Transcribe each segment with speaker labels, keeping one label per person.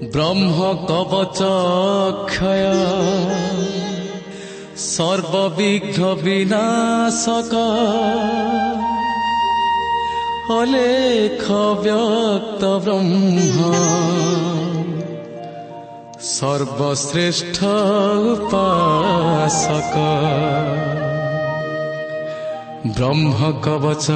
Speaker 1: ब्रह्म कवच क्षय सर्वविघ्न विनाशक अलेख व्यक्त ब्रह्म सर्वश्रेष्ठ उपासक ब्रह्म कवच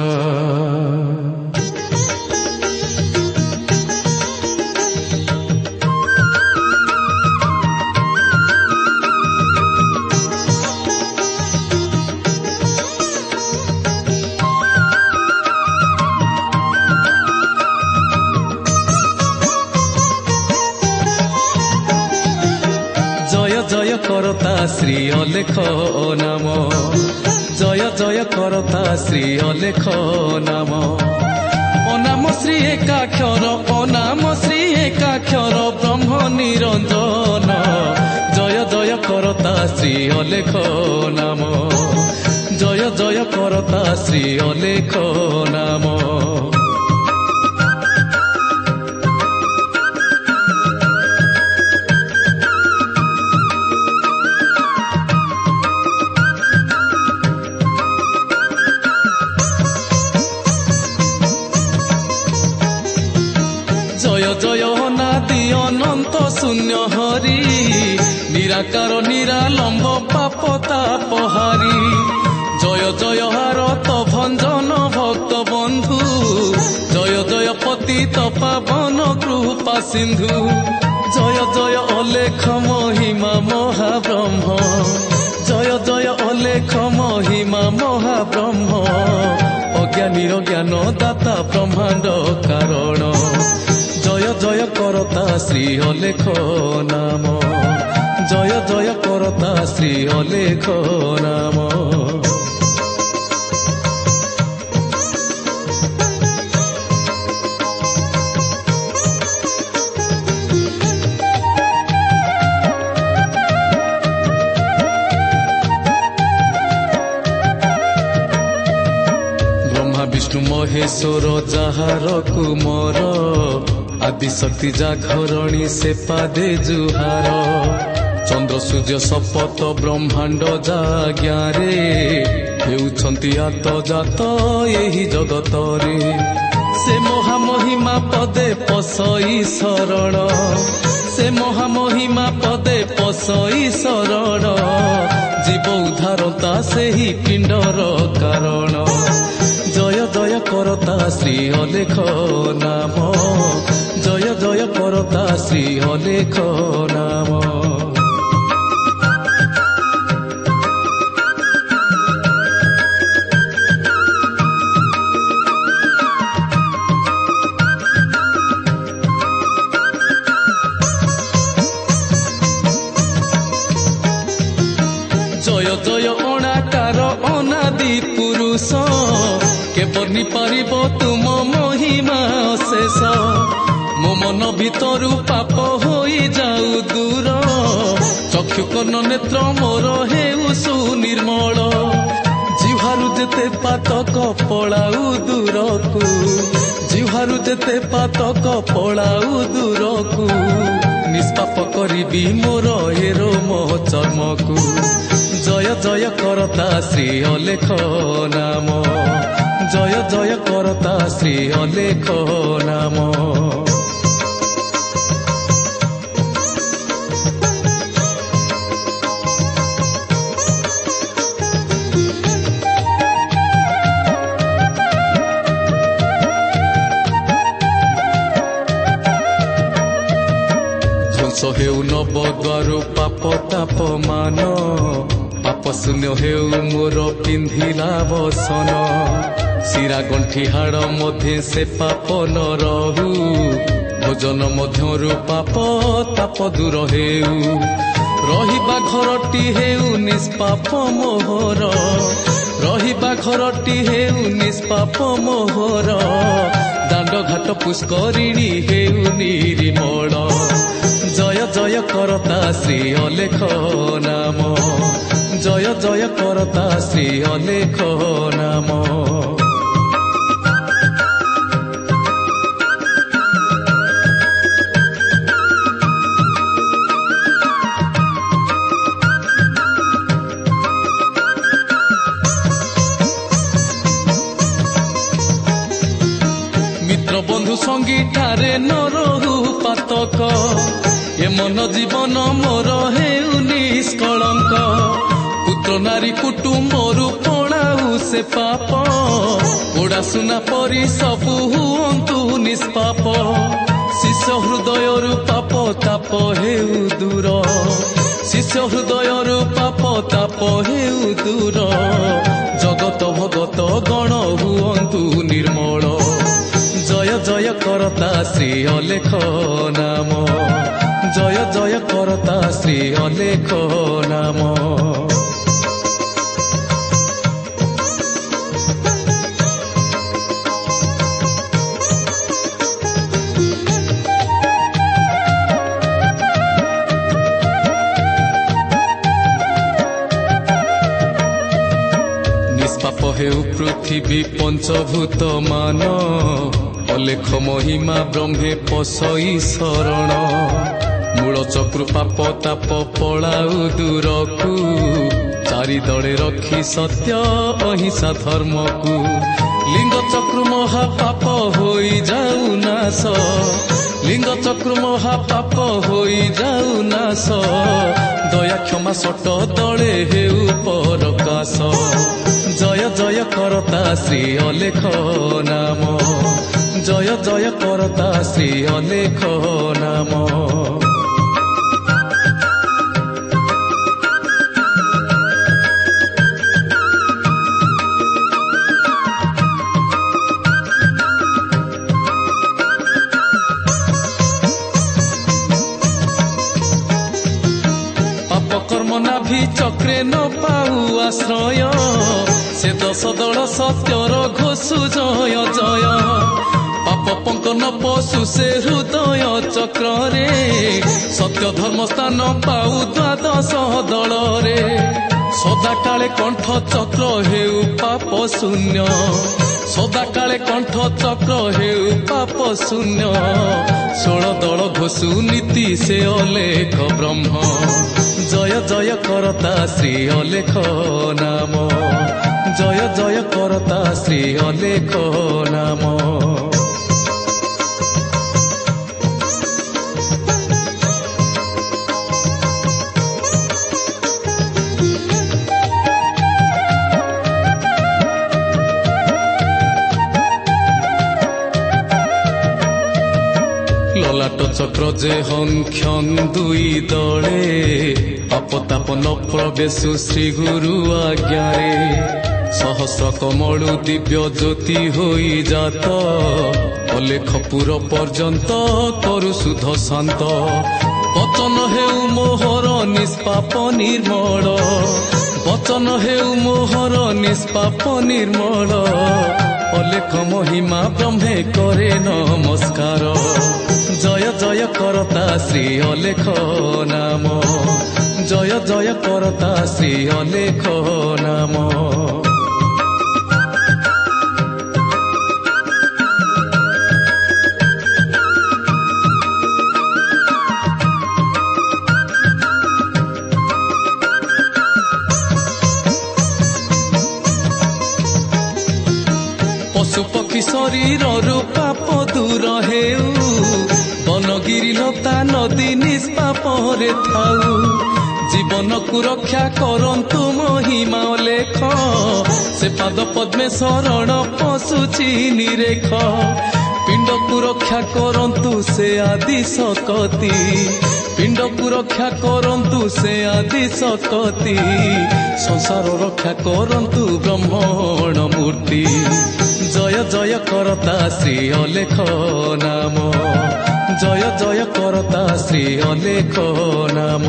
Speaker 1: जय करता श्री अलेख नाम जय जय करता श्री अलेख नाम अनाम श्री एकाक्षर अनाम श्री एकाक्षर ब्रह्म निरंजन जय जय करता श्री अलेख नाम जय जय करता श्री अलेख नाम जय जय अनादि अनंत शून्य हरि निराकार निरालंब पाप तापहारी जय जय हारत भंजन भक्त बंधु जय जय पतित पावन कृपा सिंधु जय जय अलेख महिमा महाब्रह्म जय जय अलेख महिमा महाब्रह्म अज्ञानीर ज्ञान दाता ब्रह्मांड कारण जय जय करता श्री अलेख नाम जय जय करता श्री अलेख नाम ब्रह्मा विष्णु महेश्वर जाहार कुमर आदि शक्ति जागरणी से पादे जुहार चंद्र सूर्य शपथ ब्रह्मांड जाज्ञारे हेउछंती आत जात एही जगत रे से महामहिमा पदे पसई शरण से महामहिमा पदे पसई शरण जीव उद्धारता से ही पिंडर कारण जय जय करता श्री अलेख नाम जय जय करता श्री अलेख नाम जय जय अणाकार अनादि पुरुष के बनी पारिब तुम महिमा शेष मो मन भितरु पाप होई जाऊ दूर चक्षु कर्ण नेत्र मोर हेउ सुनिर्मल जिह्वारु जेते पातक पलाऊ दूरकु जिह्वारु जेते पातक पलाऊ दूरकु निष्पाप करिबी मोर हेरो मो चर्मकु जय जय करता श्री अलेख नाम जय जय करता श्री अलेख नाम ध्वंस हेउ नव द्वार पाप ताप मान पाप शून्य हेउ मोर पिंधिला बसन शिरा गंठी हाड़ मध्य से पाप न रहू भोजन मध्यरु पाप ताप दूर हेउ रहिबा घरटी हेउ निष्पाप मोहर रहिबा घरटी हेउ निष्पाप मोहर दांड घाट पुष्करिणी हेउ निर्मल जय जय करता श्री अलेख नाम जय जय करता श्री अलेख नाम କଥାରେ ନ ରହୁ ପାତକ, ଏ ମନ ଜୀବନ ମୋର ହେଉ ନିଷ୍କଳଙ୍କ। ପୁତ୍ର ନାରୀ କୁଟୁମ୍ବରୁ ପଳାଉ ସେ ପାପ, ପୋଡ଼ା ସୁନା ପରି ସବୁ ହୁଅନ୍ତୁ ନିଷ୍ପାପ। ଶିଷ୍ୟ ହୃଦୟରୁ ପାପ ତାପ ହେଉ ଦୂର, ଶିଷ୍ୟ ହୃଦୟରୁ ପାପ ତାପ ହେଉ ଦୂର। ଜଗତ ଭଗତ ଗଣ ହୁଅନ୍ତୁ ନିର୍ମଳ, ଜୟ ଜୟ କରତା ଶ୍ରୀ ଅଲେଖ ନାମ, ଜୟ ଜୟ କରତା ଶ୍ରୀ ଅଲେଖ ନାମ। ନିଷ୍ପାପ ହେଉ ପୃଥିବୀ ପଞ୍ଚଭୂତ ମାନ, ଅଲେଖ ମହିମା ବ୍ରହ୍ମେ ପଶଇ ଶରଣ। ମୂଳ ଚକ୍ରୁ ପାପ ତାପ ପଳାଉ ଦୂରକୁ, ଚାରି ଦଳେ ରଖି ସତ୍ୟ ଅହିଂସା ଧର୍ମକୁ। ଲିଙ୍ଗ ଚକ୍ରୁ ମହାପାପ ହୋଇ ଯାଉ ନାଶ, ଲିଙ୍ଗ ଚକ୍ରୁ ମହାପାପ ହୋଇ ଯାଉ ନାଶ। ଦୟା କ୍ଷମା ସଟ ଦଳେ ହେଉ ପରକାଶ, ଜୟ ଜୟ କରତା ଶ୍ରୀ ଅଲେଖ ନାମ, ଜୟ ଜୟ କରତା ଶ୍ରୀ ଅଲେଖ ନାମ। ପାପ କର୍ମ ନାଭି ଚକ୍ରେ ନ ପାଉ ଆଶ୍ରୟ, ସେ ଦଶ ଦଳ ସତ୍ୟର ଘୋଷୁ ଜୟ ଜୟ। ପାପ ପଙ୍କନ ପଶୁ ସେ ହୃଦୟ ଚକ୍ରରେ, ସତ୍ୟ ଧର୍ମ ସ୍ଥାନ ପାଉ ଦ୍ୱାଦଶ ଦଳରେ। ସଦାକାଳେ କଣ୍ଠ ଚକ୍ର ହେଉ ପାପ ଶୂନ୍ୟ, ସଦାକାଳେ କଣ୍ଠ ଚକ୍ର ହେଉ ପାପ ଶୂନ୍ୟ। 16 ଦଳ ଘୋଷୁ ନୀତି ସେ ଅଲେଖ ବ୍ରହ୍ମ, ଜୟ ଜୟ କରତା ଶ୍ରୀ ଅଲେଖ ନାମ, ଜୟ ଜୟ କରତା ଶ୍ରୀ ଅଲେଖ ନାମ। ললাট চক্র যে সংখ্যং দুই দলে, পাপ তাপ ন প্রবেশু শ্রী গুরু আজ্ঞারে। সহস্র কমলু দিব্য জ্যোতি হই জাত, অলেখপুর পর্যন্ত করু শুদ্ধ শান্ত। বচন হেউ মোহর নিষ্পাপ নির্মল, বচন হেউ মোহর নিষ্পাপ নির্মল। অলেখ মহিমা ব্রহ্মে করে নমস্কার, জয় জয় করতা শ্রী অলেখ নাম, জয় জয় করতা শ্রী অলেখ নাম। পশু পক্ষী শরীরରୁ পাপ দূর ହେଉ, বনগিরি লতা নদী নিষ্পাপরে থাউ। জীবনকু রক্ষা করন্তু মহিমা লেখ, সে পাদ পদ্মে শরণ পশুছি নিরেখ। পিণ্ডকু রক্ষা করন্তু সে আদি শকতি, পিণ্ডকু রক্ষা করন্তু সে আদি শকতি। সংসার রক্ষা করন্তু ব্রহ্মণ মূর্তি, জয় জয় করতা শ্রী অলেখ নাম, জয় জয় করতা শ্রী অলেখ নাম।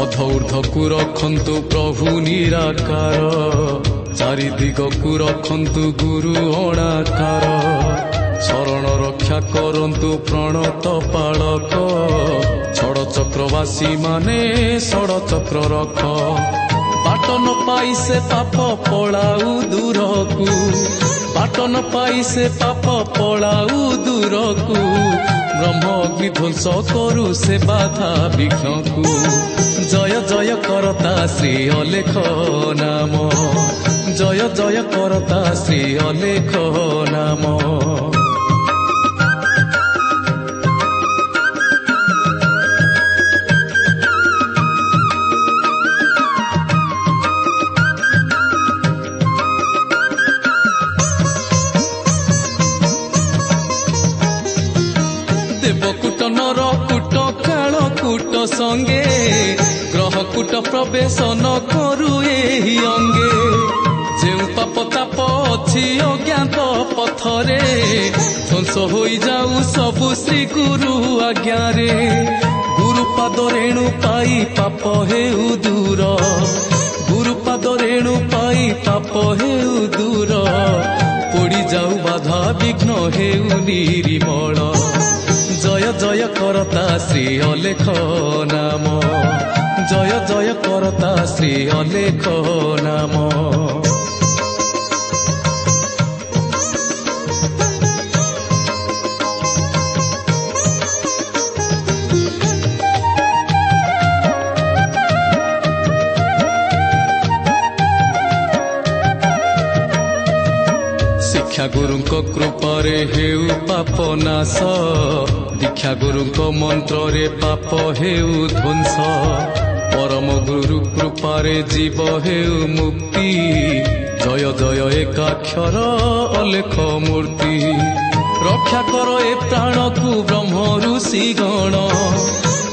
Speaker 1: ଅଧୌର୍ଦ୍ଧକୁ ରଖନ୍ତୁ ପ୍ରଭୁ ନିରାକାର, ଚାରି ଦିଗକୁ ରଖନ୍ତୁ ଗୁରୁ ଅଣାକାର। ଶରଣ ରକ୍ଷା କରନ୍ତୁ ପ୍ରଣତ ପାଳକ, ଛଡ଼ ଚକ୍ରବାସୀ ମାନେ ଷଡ଼ ଚକ୍ର ରଖ। ବାଟ ନ ପାଇ ସେ ପାପ ପଳାଉ ଦୂରକୁ, ପାଟନ ପାଇ ସେ ପାପ ପଳାଉ ଦୂରକୁ ବ୍ରହ୍ମ ଅଗ୍ନି ଧ୍ୱଂସ କରୁ ସେ ବାଧା ବିଘ୍ନକୁ ଜୟ ଜୟ କରତା ଶ୍ରୀ ଅଲେଖ ନାମ ଜୟ ଜୟ କରତା ଶ୍ରୀ ଅଲେଖ ନାମ ଦେବକୂଟ ନରକୂଟ କାଳକୂଟ ସଙ୍ଗେ ଗ୍ରହକୂଟ ପ୍ରବେଶନ କରୁ ଏହି ଅଙ୍ଗେ ଯେଉଁ ପାପ ତାପ ଅଛି ଅଜ୍ଞାତ ପଥରେ ଧ୍ୱଂସ ହୋଇଯାଉ ସବୁ ଶ୍ରୀ ଗୁରୁ ଆଜ୍ଞାରେ ଗୁରୁପାଦ ରେଣୁ ପାଇ ପାପ ହେଉ ଦୂର ଗୁରୁପାଦ ରେଣୁ ପାଇ ପାପ ହେଉ ଦୂର ପୋଡ଼ି ଯାଉ ବାଧା ବିଘ୍ନ ହେଉ ନିରିମଳ ଜୟ ଜୟ କରତା ଶ୍ରୀ ଅଲେଖ ନାମ ଜୟ ଜୟ କରତା ଶ୍ରୀ ଅଲେଖ ନାମ ଶିକ୍ଷା ଗୁରୁଙ୍କ କୃପାରେ ହେଉ ପାପ ନାଶ ଦୀକ୍ଷା ଗୁରୁଙ୍କ ମନ୍ତ୍ରରେ ପାପ ହେଉ ଧ୍ୱଂସ ପରମ ଗୁରୁ କୃପାରେ ଜୀବ ହେଉ ମୁକ୍ତି ଜୟ ଜୟ ଏକାକ୍ଷର ଅଲେଖ ମୂର୍ତ୍ତି ରକ୍ଷା କର ଏ ପ୍ରାଣକୁ ବ୍ରହ୍ମ ଋଷି ଗଣ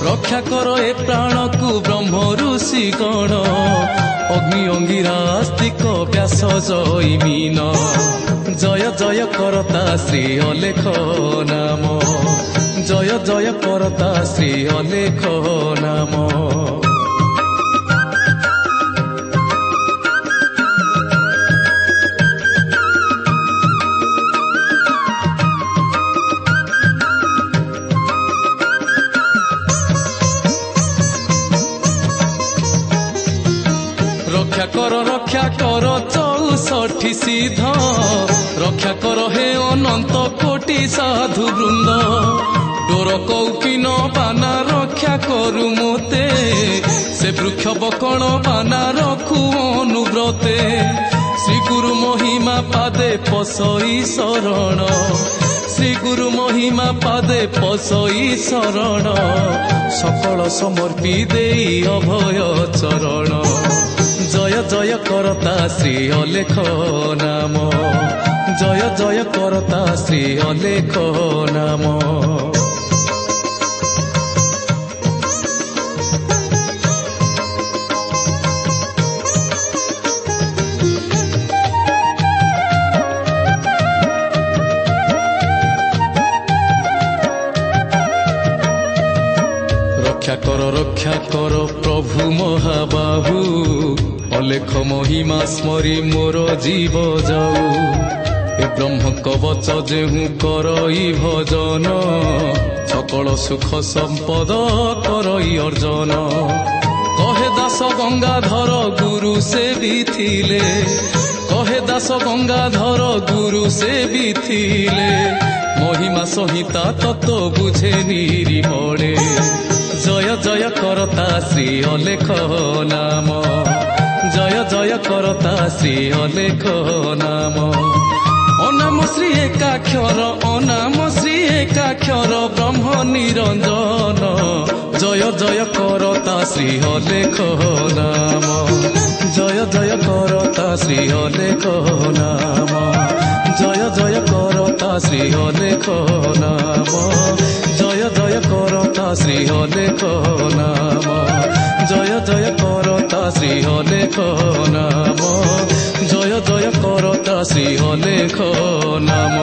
Speaker 1: ରକ୍ଷା କର ଏ ପ୍ରାଣକୁ ବ୍ରହ୍ମ ଋଷି ଗଣ ଅଗ୍ନି ଅଙ୍ଗିରା ଆସ୍ତିକ ବ୍ୟାସ ଜୈମିନ ଜୟ ଜୟ କରତା ଶ୍ରୀ ଅଲେଖ ନାମ ଜୟ ଜୟ କରତା ଶ୍ରୀ ଅଲେଖ ନାମ ରକ୍ଷା କର 64 ସିଦ୍ଧ ରକ୍ଷା କର ହେ ଅନନ୍ତ କୋଟି ସାଧୁ ବୃନ୍ଦ ଡୋର କୌପିନ ବାନା ରକ୍ଷା କରୁ ମୋତେ ସେ ବୃକ୍ଷ ବକଣ ବାନା ରଖୁ ଅନୁବ୍ରତେ ଶ୍ରୀ ଗୁରୁ ମହିମା ପାଦେ ପଶଇ ଶରଣ ଶ୍ରୀ ଗୁରୁ ମହିମା ପାଦେ ପଶଇ ଶରଣ ସକଳ ସମର୍ପି ଦେଇ ଅଭୟ ଚରଣ ଜୟ ଜୟ କରତା ଶ୍ରୀ ଅଲେଖ ନାମ ଜୟ ଜୟ କରତା ଶ୍ରୀ ଅଲେଖ ନାମ ରକ୍ଷା କର ପ୍ରଭୁ ମହାବାହୁ ଅଲେଖ ମହିମା ସ୍ମରି ମୋର ଜୀବ ଯାଉ ଏ ବ୍ରହ୍ମ କବଚ ଯେହୁ କରଇ ଭଜନ ସକଳ ସୁଖ ସମ୍ପଦ କରଇ ଅର୍ଜନ କହେ ଦାସ ଗଙ୍ଗାଧର ଗୁରୁ ସେବି ଥିଲେ କହେ ଦାସ ଗଙ୍ଗାଧର ଗୁରୁ ସେବି ଥିଲେ ମହିମା ସହିତା ତତ୍ତ୍ୱ ବୁଝେ ନିରିମଳେ ଜୟ ଜୟ କରତା ଶ୍ରୀ ଅଲେଖ ନାମ ଜୟ ଜୟ କରତା ଶ୍ରୀ ଅଲେଖ ନାମ অনাম শ্রী একাক্ষর অনাম শ্রী একাক্ষর ব্রহ্ম নিরঞ্জন জয় জয় করতা শ্রী অলেখ নাম জয় জয় করতা শ্রী অলেখ নাম জয় জয় করতা শ্রী অলেখ নাম জয় জয় করতা শ্রী অলেখ নাম জয় জয় করতা শ্রী অলেখ নাম জয় জয় করতা শ্রী অলেখ নাম।